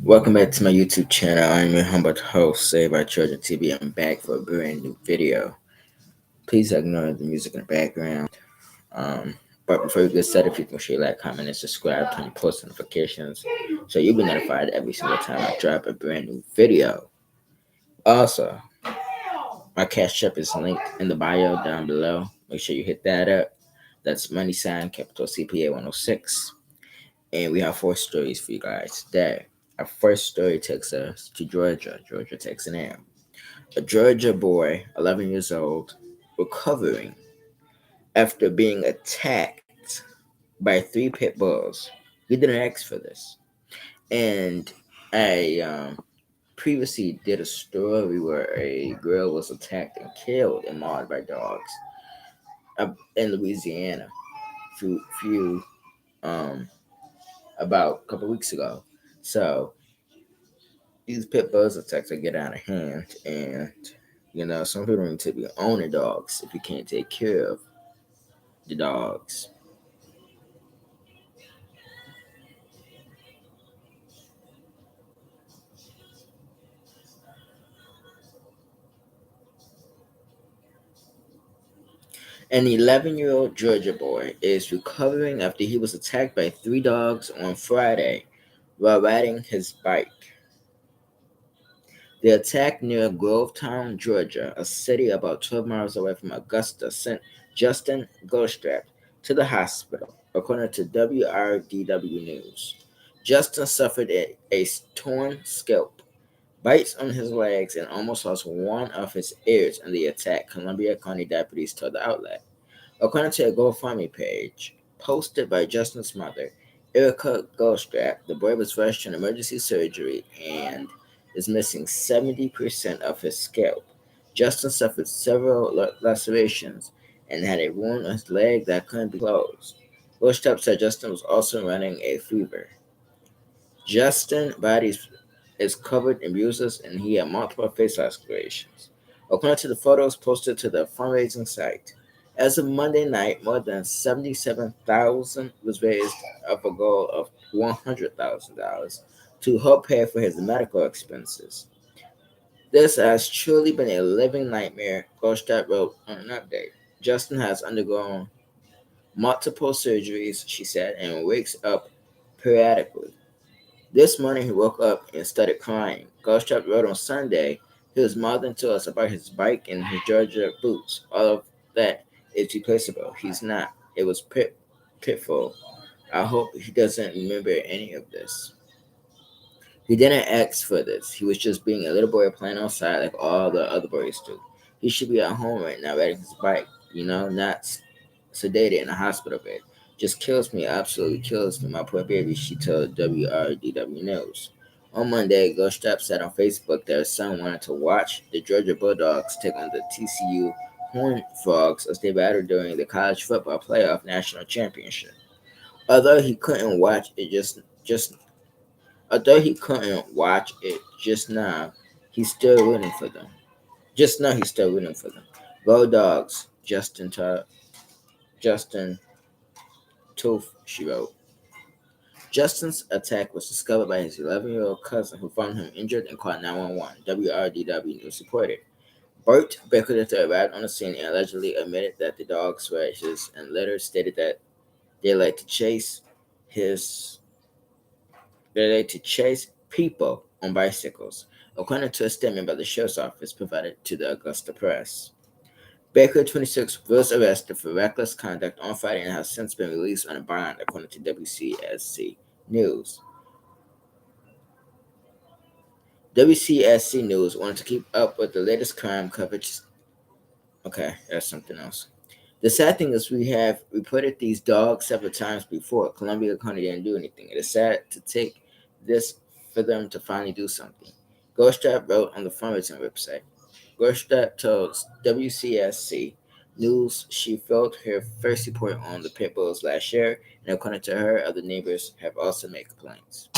Welcome back to my YouTube channel. I'm your humble host, Saved by Children TV. I'm back for a brand new video. Please ignore the music in the background. But before we get started, if you can share, like, comment, and subscribe, turn your post notifications so you'll be notified every single time I drop a brand new video. Also, my cash app is linked in the bio down below. Make sure you hit that up. That's money sign capital CPA 106. And we have four stories for you guys today. Our first story takes us to Georgia, Texas A&M. A Georgia boy, 11 years old, recovering after being attacked by three pit bulls. We didn't ask for this. And I previously did a story where a girl was attacked and killed and mauled by dogs in Louisiana. Few um, about a couple weeks ago. So these pit bulls attacks get out of hand, and some people need to be owning dogs if you can't take care of the dogs. An 11-year-old Georgia boy is recovering after he was attacked by three dogs on Friday while riding his bike. The attack near Grovetown, Georgia, a city about 12 miles away from Augusta, sent Justin Goldstrap to the hospital, according to WRDW News. Justin suffered a torn scalp, bites on his legs, and almost lost one of his ears in the attack, Columbia County deputies told the outlet. According to a GoFundMe page posted by Justin's mother, Erica Goldstrap, the boy was rushed to emergency surgery and is missing 70% of his scalp. Justin suffered several lacerations and had a wound on his leg that couldn't be closed. Goldstrap said Justin was also running a fever. Justin's body is covered in bruises and he had multiple face lacerations. According to the photos posted to the fundraising site, as of Monday night, more than 77,000 was raised of a goal of $100,000 to help pay for his medical expenses. This has truly been a living nightmare, Goldstadt wrote on an update. Justin has undergone multiple surgeries, she said, and wakes up periodically. This morning he woke up and started crying. Goldstrap wrote on Sunday he was mouthing to us about his bike and his Georgia boots. All of that is replaceable. He's not. It was pitful. I hope he doesn't remember any of this. He didn't ask for this. He was just being a little boy playing outside like all the other boys do. He should be at home right now riding his bike, not sedated in a hospital bed. Just kills me, absolutely kills me. My poor baby, she told WRDW News. On Monday, Ghostrap said on Facebook that his son wanted to watch the Georgia Bulldogs take on the TCU Horned Frogs as they battled during the college football playoff national championship. Although he couldn't watch it just although he couldn't watch it just now, he's still rooting for them. Just now, he's still rooting for them. Go Dogs, Justin Tooth, she wrote. Justin's attack was discovered by his 11-year-old cousin who found him injured and called 911, WRDW News reported. Bert Baker III arrived on the scene and allegedly admitted that the dogs were his and later stated that they like to chase his they like to chase people on bicycles, according to a statement by the sheriff's office provided to the Augusta Press. Baker, 26, was arrested for reckless conduct on Friday and has since been released on a bond, according to WCSC News. WCSC News wanted to keep up with the latest crime coverage. Okay, that's something else. The sad thing is we have reported these dogs several times before. Columbia County didn't do anything. It is sad to take this for them to finally do something. Ghoststrap wrote on the fundraising website. Ghoststrap told WCSC News she filed her first report on the pit bulls last year, and according to her, other neighbors have also made complaints.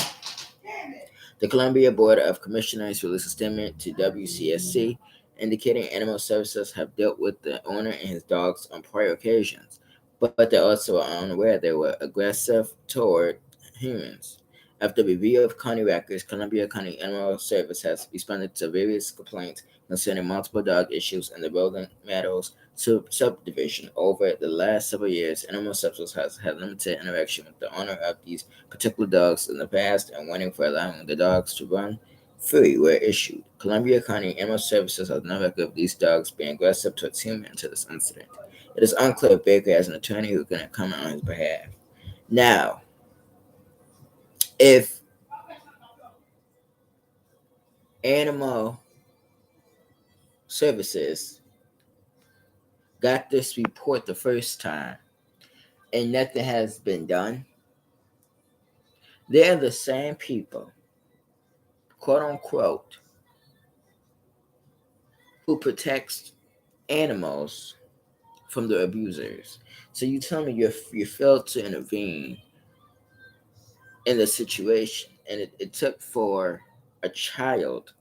The Columbia Board of Commissioners released a statement to WCSC indicating animal services have dealt with the owner and his dogs on prior occasions, but they also are unaware they were aggressive toward humans. After review of county records, Columbia County Animal Service has responded to various complaints concerning multiple dog issues in the Rolling Meadows subdivision. Over the last several years, Animal Services has had limited interaction with the owner of these particular dogs in the past, and warning for allowing the dogs to run free were issued. Columbia County Animal Services has no record of these dogs being aggressive towards humans until this incident. It is unclear if Baker has an attorney who can comment on his behalf. Now, if Animal Services got this report the first time and nothing has been done, they're the same people, quote unquote, who protects animals from the abusers. So you tell me you failed to intervene in the situation, and it took for a child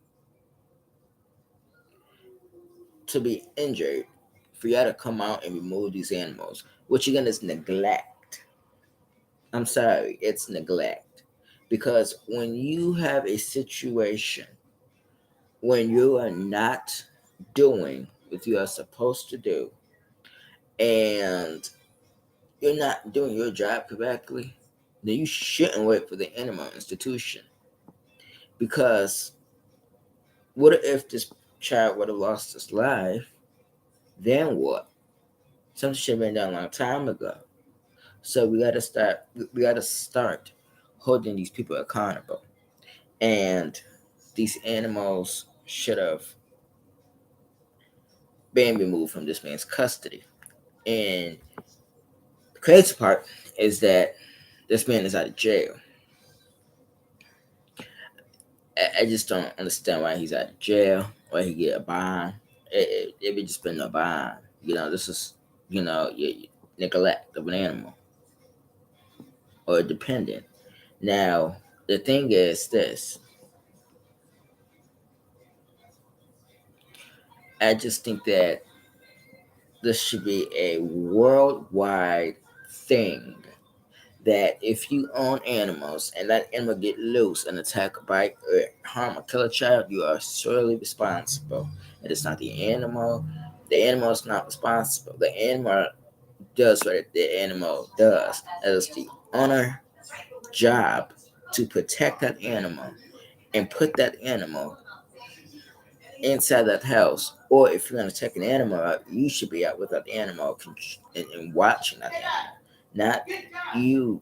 to be injured for you to come out and remove these animals, which again is neglect. I'm sorry, it's neglect. Because when you have a situation when you are not doing what you are supposed to do and you're not doing your job correctly, then you shouldn't wait for the animal institution. Because what if this child would have lost his life? Then what? Something should have been done a long time ago. So we gotta start holding these people accountable. And these animals should have been removed from this man's custody. And the crazy part is that this man is out of jail. I just don't understand why he's out of jail, why he get a bond. It would just been a bond. This is, neglect of an animal or a dependent. Now, the thing is this. I just think that this should be a worldwide thing that if you own animals and that animal get loose and attack, bite, or harm or kill a child, you are solely responsible. It is not the animal. The animal is not responsible. The animal does what the animal does. It is the owner job to protect that animal and put that animal inside that house. Or if you're going to take an animal out, you should be out with that animal and watching that animal, not you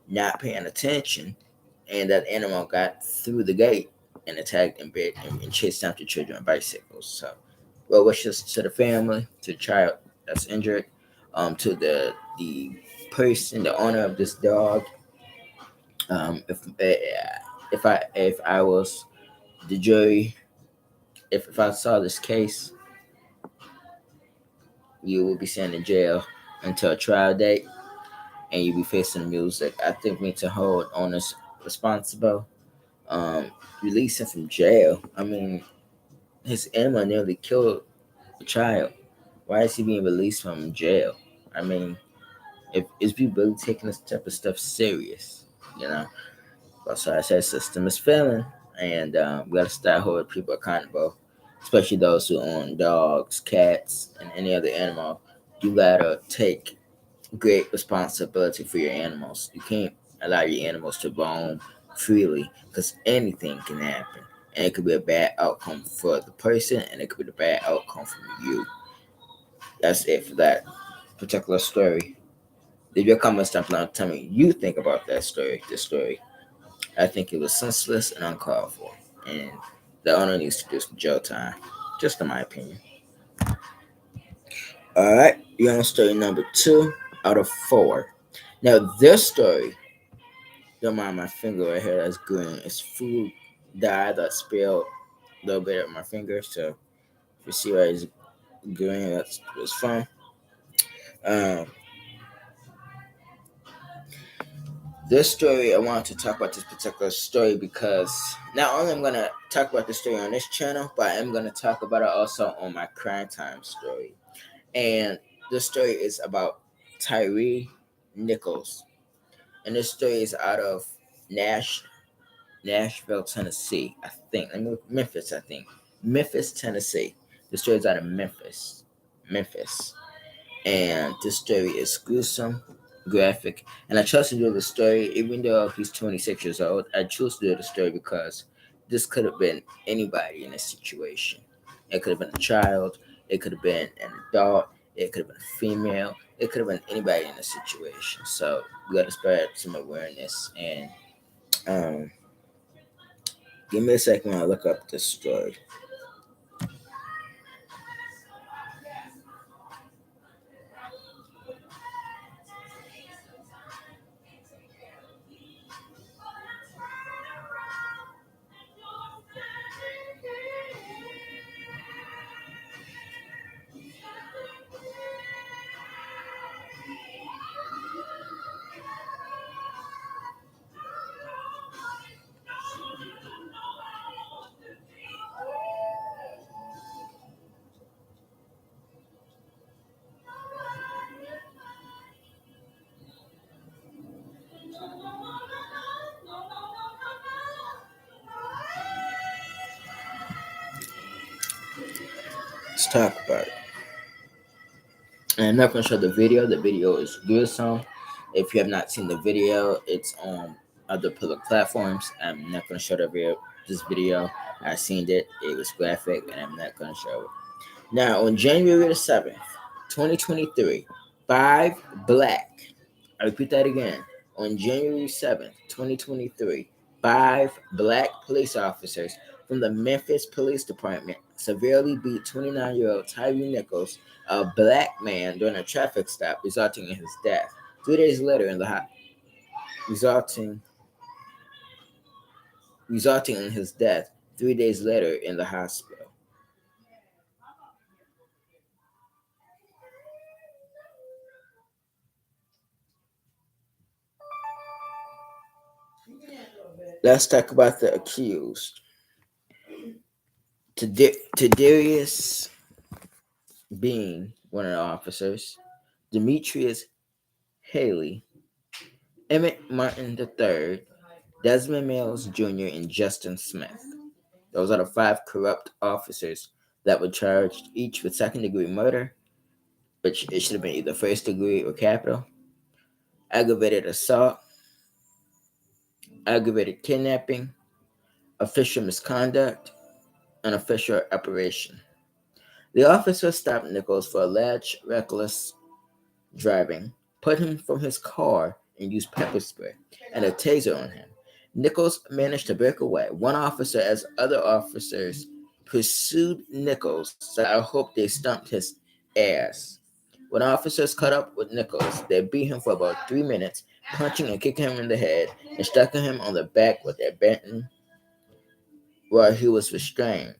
not paying attention, and that animal got through the gate and attacked and bit and chased after children on bicycles. So, well wishes to the family, to the child that's injured, to the person, the owner of this dog. If I was the jury, if I saw this case, you will be sent in jail until a trial date, and you'll be facing the music. I think we need to hold owners responsible, release him from jail. I mean, his animal nearly killed a child. Why is he being released from jail? I mean, if is we really taking this type of stuff serious, you know? So I said, system is failing, and we gotta start holding people accountable, especially those who own dogs, cats, and any other animal. You gotta take great responsibility for your animals. You can't allow your animals to roam freely because anything can happen. And it could be a bad outcome for the person, and it could be a bad outcome for you. That's it for that particular story. Leave your comments down below. Tell me you think about that story. This story. I think it was senseless and uncalled for, and the owner needs to do some jail time. Just in my opinion. All right, you're on story number 2 out of 4. Now this story, don't mind my finger right here. That's green. It's food dye that spilled a little bit of my finger. So if you see where it's green, that's where it's from. Um, this story, I wanted to talk about this particular story because not only I'm gonna talk about this story on this channel, but I am gonna talk about it also on my crime time story. And this story is about TYRE Nichols, and this story is out of Nash. Nashville, Tennessee. I think. Memphis, I think. Memphis, Tennessee. The story's out of Memphis. Memphis. And this story is gruesome, graphic, and I chose to do the story even though he's 26 years old. I chose to do the story because this could have been anybody in this situation. It could have been a child, it could have been an adult, it could have been a female, it could have been anybody in this situation. So we got to spread some awareness. And um, give me a second while I look up this story. Let's talk about it. And I'm not going to show the video. The video is gruesome. If you have not seen the video, it's on other public platforms. I'm not going to show this video. I seen it. It was graphic, and I'm not going to show it. Now, on January the 7th, 2023, five black, I repeat that again, on January 7th, 2023, five black police officers from the Memphis Police Department severely beat 29-year-old TYRE Nichols, a black man, during a traffic stop, resulting in his death. 3 days later, resulting resulting in his death 3 days later in the hospital. Let's talk about the accused. Tadarius being one of the officers, Demetrius Haley, Emmett Martin III, Desmond Mills Jr., and Justin Smith. Those are the five corrupt officers that were charged each with second-degree murder, which it should have been either first degree or capital, aggravated assault, aggravated kidnapping, official misconduct, and official operation. The officer stopped Nichols for alleged reckless driving, put him from his car, and used pepper spray and a taser on him. Nichols managed to break away. One officer, as other officers pursued Nichols, said, "I hope they stumped his ass." When officers caught up with Nichols, they beat him for about 3 minutes, punching and kicking him in the head and striking him on the back with their baton while he was restrained.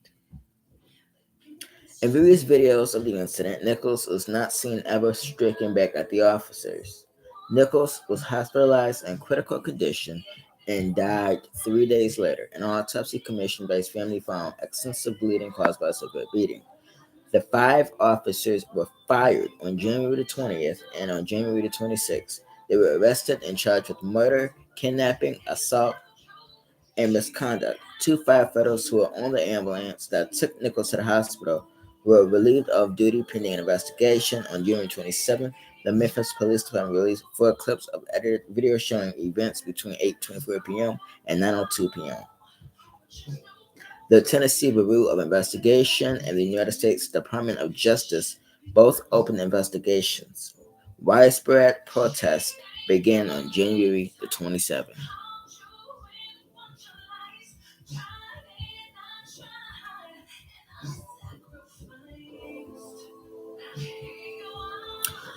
In various videos of the incident, Nichols was not seen ever striking back at the officers. Nichols was hospitalized in critical condition and died 3 days later. An autopsy commissioned by his family found extensive bleeding caused by a severe beating. The five officers were fired on January the 20th, and on January the 26th, they were arrested and charged with murder, kidnapping, assault, and misconduct. Two firefighters who were on the ambulance that took Nichols to the hospital were relieved of duty pending an investigation. On January 27th, the Memphis Police Department released 4 clips of edited video showing events between 8:24 p.m. and 9:02 p.m. The Tennessee Bureau of Investigation and the United States Department of Justice both opened investigations. Widespread protests began on January the 27th.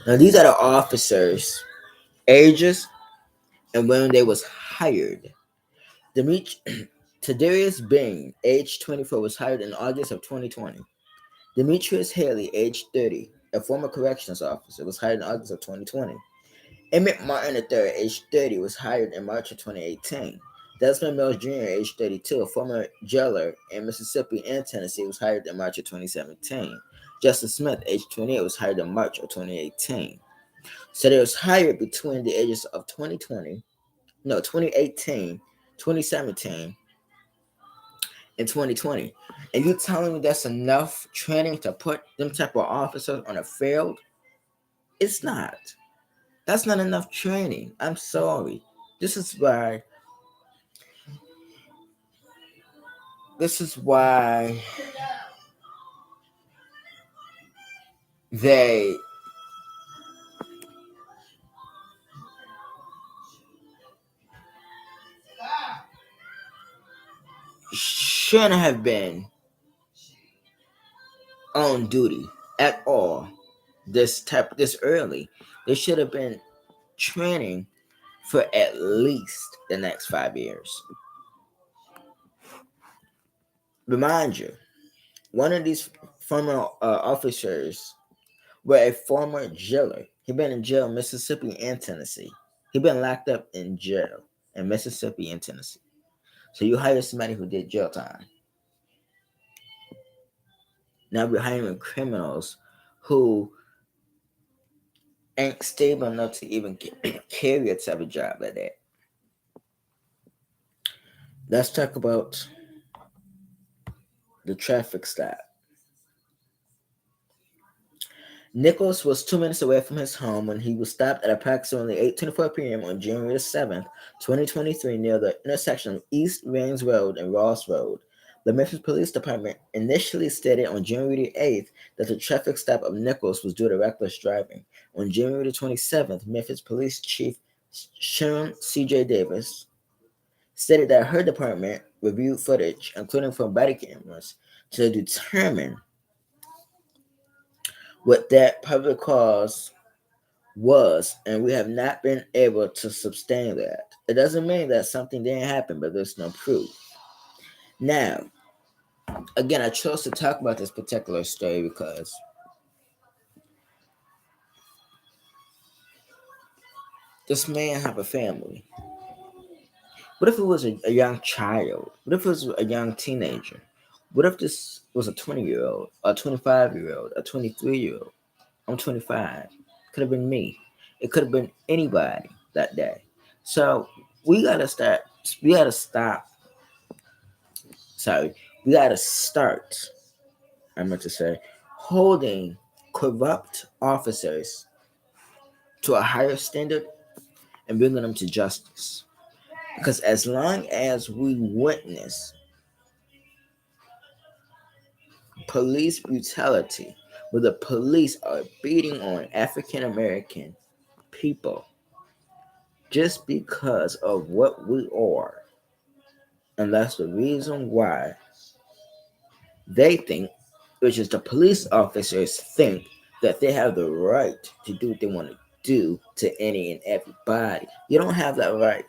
Now, these are the officers' ages and when they was hired. Tadarius Bing, age 24, was hired in August of 2020. Demetrius Haley, age 30, a former corrections officer, was hired in August of 2020. Emmett Martin III, age 30, was hired in March of 2018. Desmond Mills Jr., age 32, a former jailer in Mississippi and Tennessee, was hired in March of 2017. Justin Smith, age 28, was hired in March of 2018. So they was hired between the ages of 2018 2017, and 2020. And you telling me that's enough training to put them type of officers on a field? It's not. That's not enough training. I'm sorry. This is why. This is why they shouldn't have been on duty at all this early. They should have been training for at least the next 5 years. Remind you, one of these former officers were a former jailer. He been in jail in Mississippi and Tennessee. He been locked up in jail in Mississippi and Tennessee. So you hire somebody who did jail time. Now we're hiring criminals who ain't stable enough to even carry a type of job like that. Let's talk about the traffic stop. Nichols was 2 minutes away from his home when he was stopped at approximately 8:24 p.m. on January 7th, 2023, near the intersection of East Rains Road and Ross Road. The Memphis Police Department initially stated on January 8th that the traffic stop of Nichols was due to reckless driving. On January 27th, Memphis Police Chief Sharon C.J. Davis stated that her department reviewed footage, including from body cameras, to determine what that public cause was, and we have not been able to sustain that. It doesn't mean that something didn't happen, but there's no proof. Now, again, I chose to talk about this particular story because this man have a family. What if it was a young child? What if it was a young teenager? What if this was a 20-year-old, a 25-year-old, a 23-year-old? I'm 25. Could have been me. It could have been anybody that day. So we gotta start. We gotta stop. Sorry, we gotta start. I meant to say, holding corrupt officers to a higher standard and bringing them to justice. Because as long as we witness police brutality, where the police are beating on African American people just because of what we are, and that's the reason why they think, which is the police officers think, that they have the right to do what they want to do to any and everybody. You don't have that right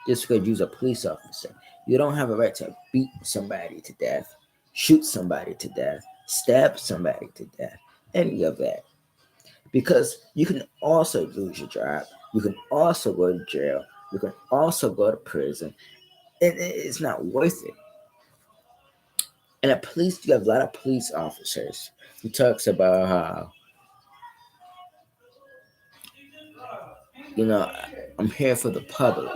just because you're a police officer. You don't have a right to beat somebody to death, shoot somebody to death, stab somebody to death, any of that. Because you can also lose your job. You can also go to jail. You can also go to prison. And it's not worth it. And at police, you have a lot of police officers who talks about how, I'm here for the public.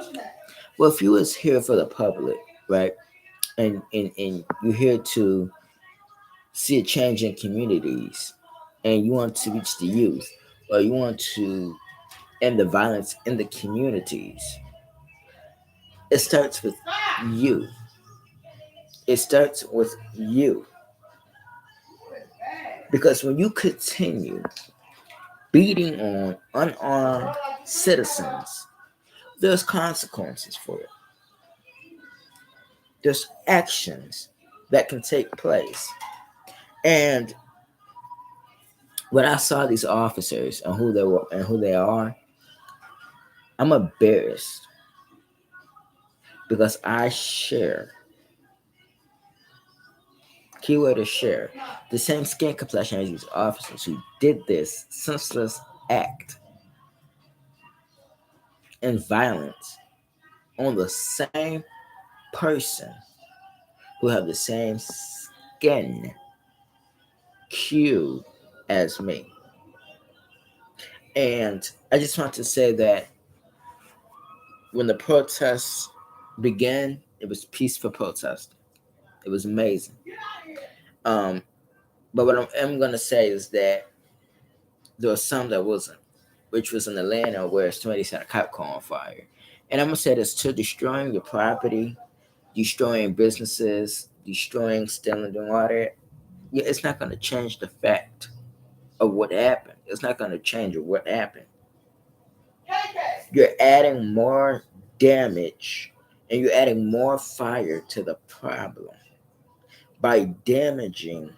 Well, if you was here for the public, right, and you're here to see a change in communities, and you want to reach the youth, or you want to end the violence in the communities, it starts with you. It starts with you. Because when you continue beating on unarmed citizens, there's consequences for it. There's actions that can take place. And when I saw these officers and who they were and who they are, I'm embarrassed because I share, keyword is share, the same skin complexion as these officers who did this senseless act and violence on the same person who have the same skin hue as me. And I just want to say that when the protests began, it was peaceful protesting. It was amazing. Um, but what I'm gonna say is that there was some that wasn't, which was in Atlanta where somebody set a cop car on fire. And I'm gonna say this to destroying your property, destroying businesses, destroying, stealing, doing all that. Yeah, it's not gonna change the fact of what happened. It's not gonna change what happened. You're adding more damage and you're adding more fire to the problem by damaging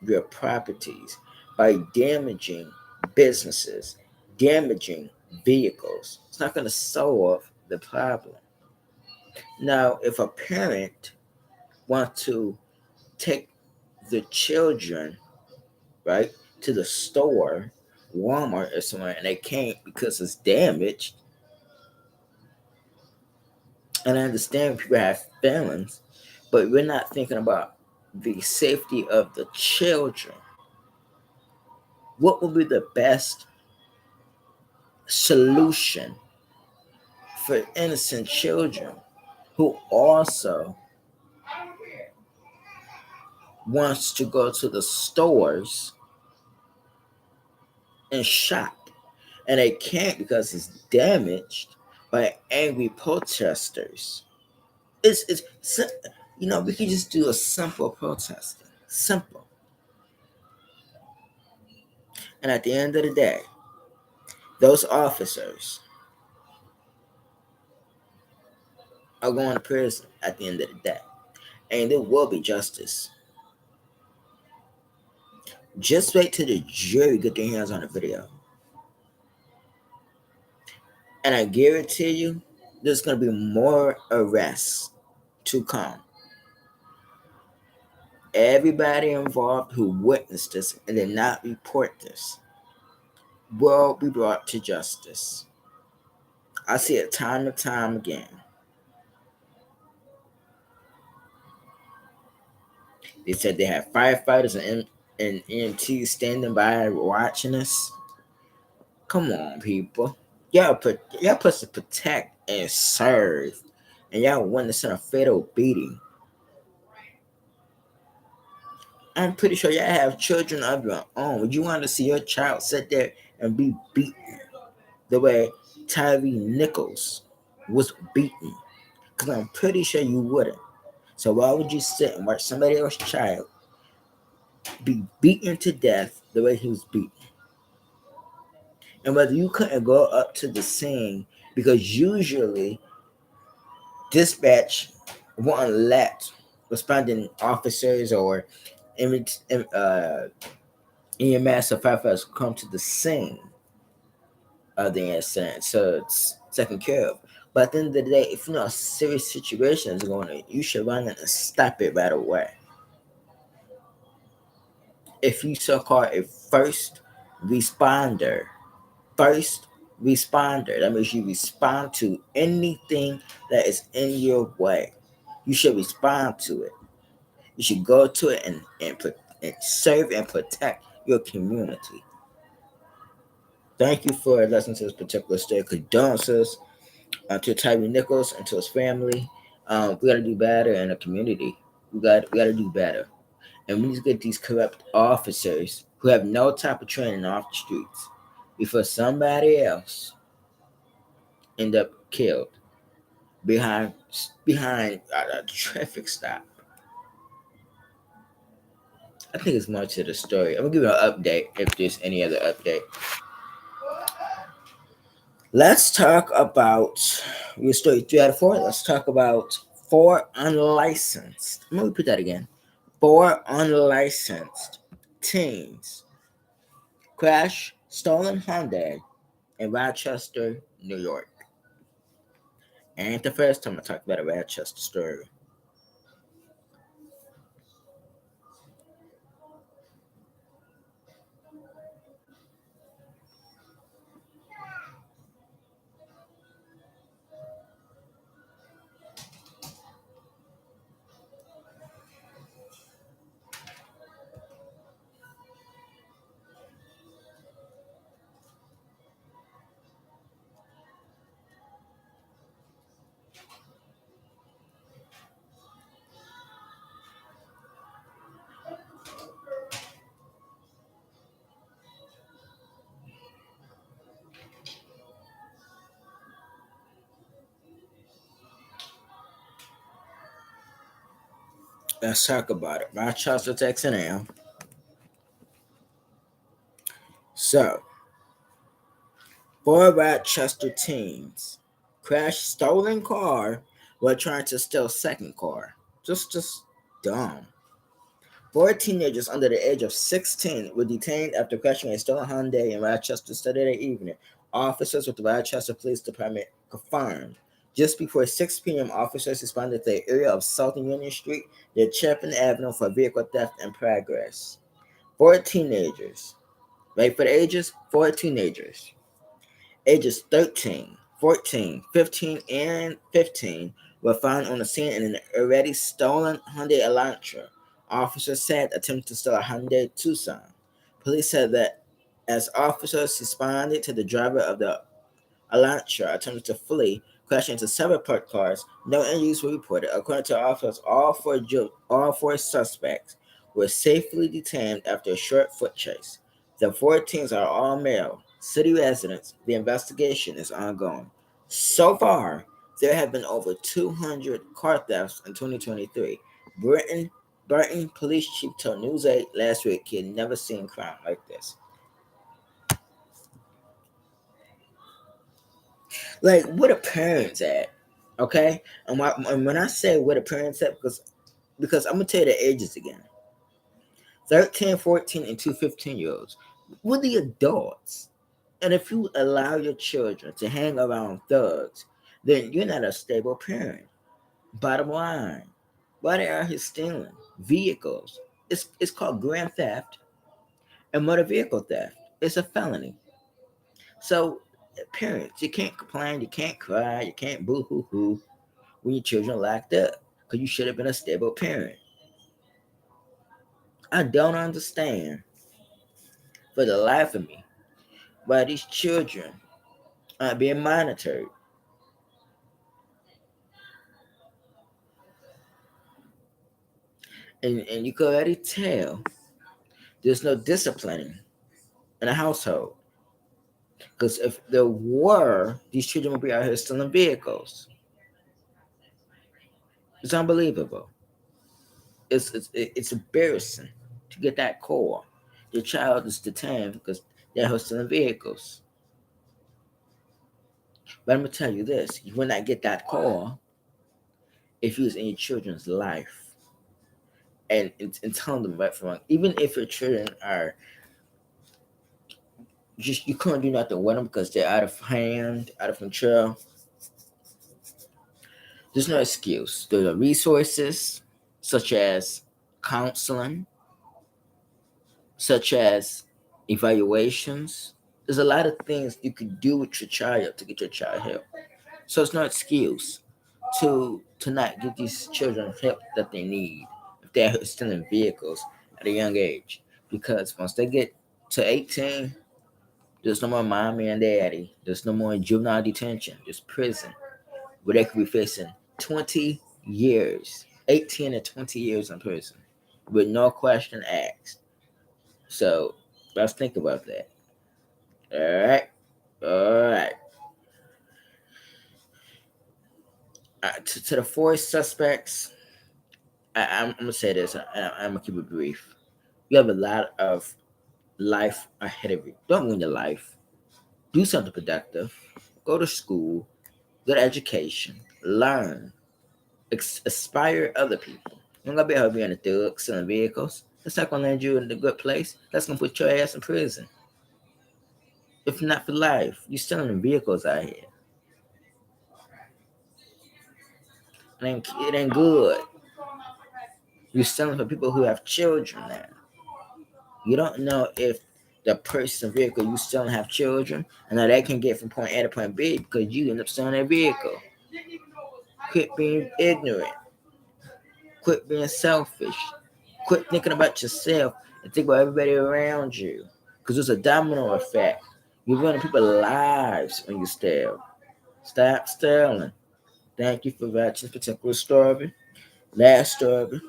your properties, by damaging businesses, damaging vehicles. It's not going to solve the problem. Now, if a parent wants to take the children, right, to the store, Walmart or somewhere, and they can't because it's damaged, and I understand people have feelings, but we're not thinking about the safety of the children. What would be the best solution for innocent children who also wants to go to the stores and shop, and they can't because it's damaged by angry protesters? It's we can just do a simple protesting, simple, and at the end of the day, those officers are going to prison at the end of the day, and there will be justice. Just wait till the jury get their hands on the video. And I guarantee you, there's going to be more arrests to come. Everybody involved who witnessed this and did not report this will be brought to justice. I see it time and time again. They said they have firefighters and EMTs standing by watching us. Come on, people. Y'all supposed to protect and serve, and y'all witnessing a fatal beating. I'm pretty sure y'all have children of your own. Would you want to see your child sit there and be beaten the way TYRE Nichols was beaten? Because I'm pretty sure you wouldn't. So why would you sit and watch somebody else's child be beaten to death the way he was beaten? And whether you couldn't go up to the scene, because usually dispatch won't let responding officers or uh, EMS or firefighters come to the scene of the incident, so it's taken care of. But at the end of the day, if you know a serious situation is going on, you should run in and stop it right away. If you so called a responder, first responder, that means you respond to anything that is in your way. You should respond to it. You should go to it and serve and protect your community. Thank you for listening to this particular story. Condolences to TYRE Nichols and to his family. We got to do better in the community. We got to do better. And we need to get these corrupt officers who have no type of training off the streets before somebody else end up killed behind a traffic stop. I think it's more to the story. I'm gonna give you an update if there's any other update. Let's talk about your story 3 out of 4. Let's talk about 4 unlicensed. Let me repeat that again. 4 unlicensed teens crash stolen Hyundai in Rochester, New York. Ain't the first time I talk about a Rochester story. Let's talk about it. Rochester, Texas now. So, four Rochester teens crashed stolen car while trying to steal second car. Just dumb. Four teenagers under the age of 16 were detained after crashing a stolen Hyundai in Rochester Saturday evening. Officers with the Rochester Police Department confirmed. Just before 6 p.m., officers responded to the area of Southern Union Street near Chapin Avenue for vehicle theft in progress. Four teenagers, right for the ages? Four teenagers ages 13, 14, 15, and 15 were found on the scene in an already stolen Hyundai Elantra. Officers said attempting to steal a Hyundai Tucson. Police said that as officers responded to the driver of the Elantra attempted to flee, crashing into several parked cars. No injuries were reported. According to officers, all four suspects were safely detained after a short foot chase. The 14s are all male, city residents. The investigation is ongoing. So far, there have been over 200 car thefts in 2023. Burton Police Chief told News 8 last week he had never seen crime like this. Like, what are parents at? Okay, and when I say what are parents at, because I'm gonna tell you the ages again: 13, 14, and two 15-year-olds. We're the adults, and if you allow your children to hang around thugs, then you're not a stable parent. Bottom line, why they out here stealing vehicles? It's called grand theft and motor vehicle theft. It's a felony. So, parents, you can't complain, you can't cry, you can't boo hoo hoo when your children locked up because you should have been a stable parent. I don't understand for the life of me why these children aren't being monitored. And you can already tell there's no disciplining in a household. Because if there were, these children would be out here stealing vehicles. It's unbelievable. It's embarrassing to get that call. Your child is detained because they're out here stealing vehicles. But I'm gonna tell you this: you will not get that call if you was in your children's life and telling them right from wrong. Even if your children are just you couldn't do nothing with them because they're out of hand, out of control. There's no excuse. There are resources such as counseling, such as evaluations. There's a lot of things you could do with your child to get your child help. So it's no excuse to not give these children help that they need if they're still in vehicles at a young age. Because once they get to 18, there's no more mommy and daddy. There's no more juvenile detention. There's prison where they could be facing 20 years, 18 to 20 years in prison with no question asked. So let's think about that. All right. All right. To the four suspects, I'm going to say this. I'm going to keep it brief. You have a lot of life ahead of you. Don't ruin your life. Do something productive. Go to school. Get education. Learn. Aspire other people. You're not gonna be out here being a thug, selling vehicles. That's not gonna land you in a good place. That's gonna put your ass in prison. If not for life, you're selling vehicles out here. It ain't good. You're selling for people who have children now. You don't know if the person vehicle you selling have children, and now they can get from point A to point B because you end up selling their vehicle. Quit being ignorant. Quit being selfish. Quit thinking about yourself and think about everybody around you. Because there's a domino effect. You're ruining people's lives when you steal. Stop stealing. Thank you for watching this particular story. Last story.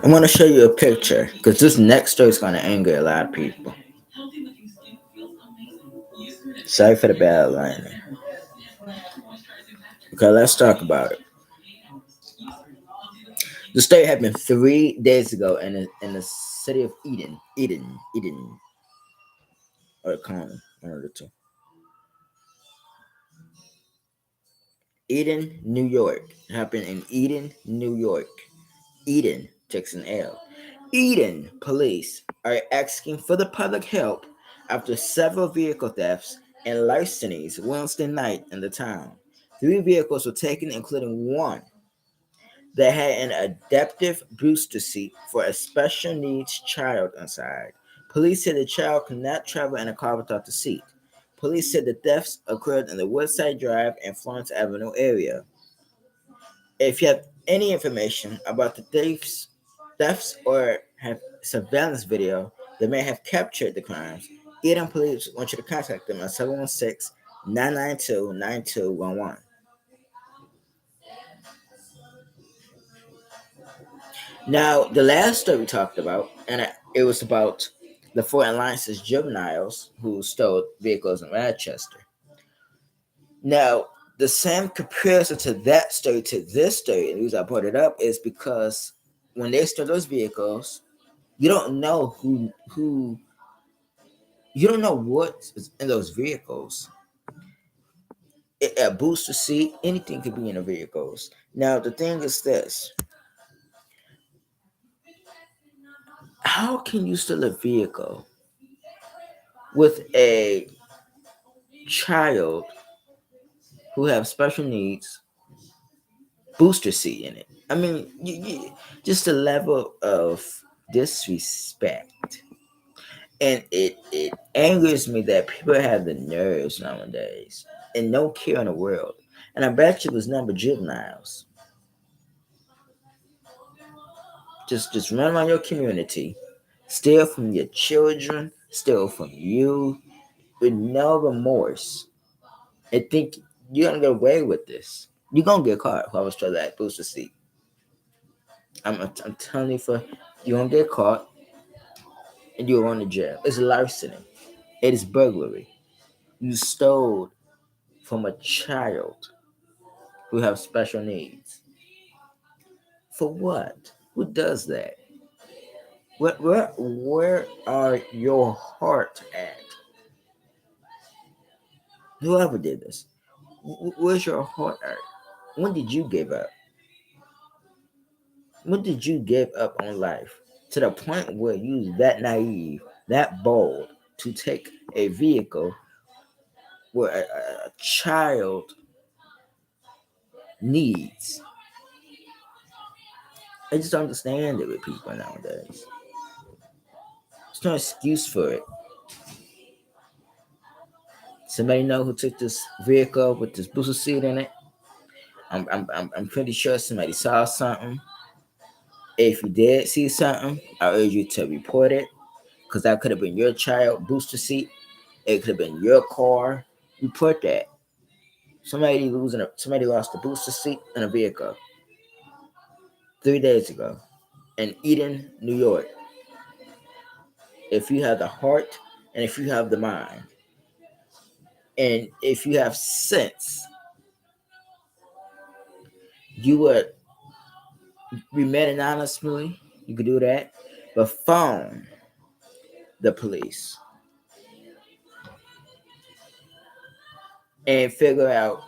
I'm going to show you a picture because this next story is going to anger a lot of people. Sorry for the bad lighting. Okay, let's talk about it. The story happened 3 days ago in the city of Eden, or County, one of the two. Eden, New York. It happened in Eden, New York. Eden takes an L. Eden police are asking for the public help after several vehicle thefts and larcenies Wednesday night in the town. 3 vehicles were taken, including one that had an adaptive booster seat for a special needs child inside. Police said the child could not travel in a car without the seat. Police said the thefts occurred in the Woodside Drive and Florence Avenue area. If you have any information about the thefts or have surveillance video that may have captured the crimes, Eden Police want you to contact them at 716-992-9211. Now, the last story we talked about, and it was about the Fort Alliance's juveniles who stole vehicles in Rochester. Now, the same comparison to that story to this story, and the reason I brought it up is because when they stole those vehicles, you don't know who you don't know what's in those vehicles. A booster seat, anything could be in the vehicles. Now, the thing is this: how can you steal a vehicle with a child who have special needs booster seat in it? I mean, just the level of disrespect, and it angers me that people have the nerves nowadays and no care in the world. And I bet you it was number juveniles. Just run around your community, steal from your children, steal from you with no remorse, and think you're gonna get away with this. You're gonna get caught. Whoever's trying that booster seat. I'm telling you, you're gonna get caught and you're going to jail. It's larceny. It is burglary. You stole from a child who have special needs. For what? Who does that? Where are your heart at? Whoever did this, where's your heart at? When did you give up? When did you give up on life to the point where you that naive, that bold to take a vehicle where a child needs? I just don't understand it with people nowadays. There's no excuse for it. Somebody know who took this vehicle with this booster seat in it? I'm pretty sure somebody saw something. If you did see something, I urge you to report it because that could have been your child booster seat. It could have been your car. Report that. Somebody lost a booster seat in a vehicle 3 days ago in Eden, New York. If you have the heart and if you have the mind and if you have sense, you would remain anonymously. You can do that, but phone the police and figure out.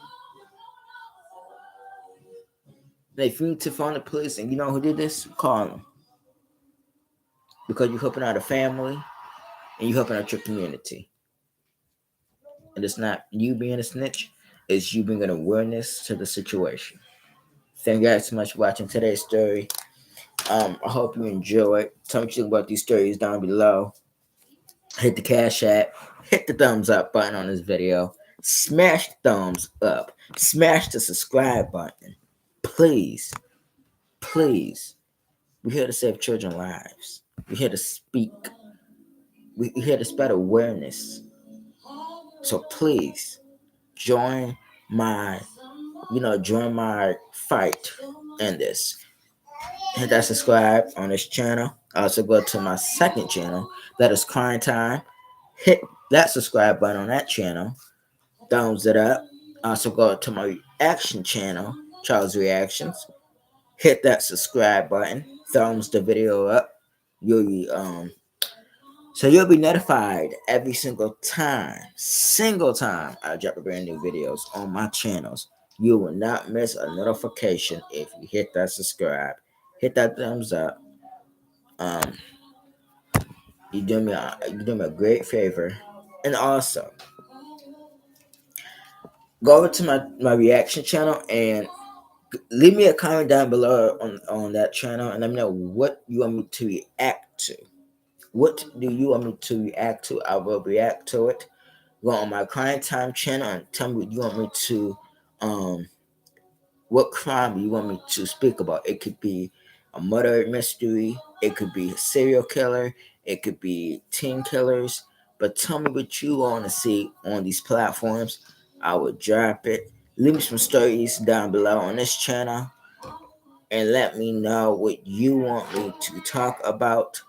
If you need to phone the police and you know who did this, call them because you're helping out a family and you're helping out your community. And it's not you being a snitch; it's you bringing awareness to the situation. Thank you guys so much for watching today's story. I hope you enjoyed. Tell me what you think about these stories down below. Hit the cash app, hit the thumbs up button on this video, smash the thumbs up, smash the subscribe button. Please, please. We're here to save children's lives. We're here to speak. We're here to spread awareness. So please join my, join my fight in this. Hit that subscribe on this channel. Also go to my second channel, that is Crime Time. Hit that subscribe button on that channel. Thumbs it up. Also go to my reaction channel, Charles Reactions. Hit that subscribe button. Thumbs the video up. You'll be notified every single time I drop a brand new videos on my channels. You will not miss a notification if you hit that subscribe, hit that thumbs up. Um, you do me a great favor, and also go over to my reaction channel and leave me a comment down below on that channel, and let me know what you want me to react to. What do you want me to react to? I will react to it. Go on my Crime Time channel and tell me what you want me to, what crime you want me to speak about. It could be a murder mystery, it could be a serial killer, it could be teen killers. But tell me what you want to see on these platforms. I will drop it. Leave me some stories down below on this channel and let me know what you want me to talk about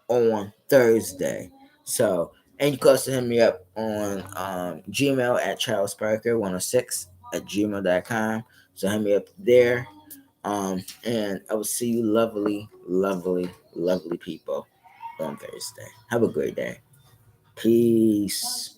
on Thursday. So, and you can also hit me up on Gmail at charlesparker106 at gmail.com. So hit me up there. And I will see you lovely, lovely, lovely people on Thursday. Have a great day. Peace.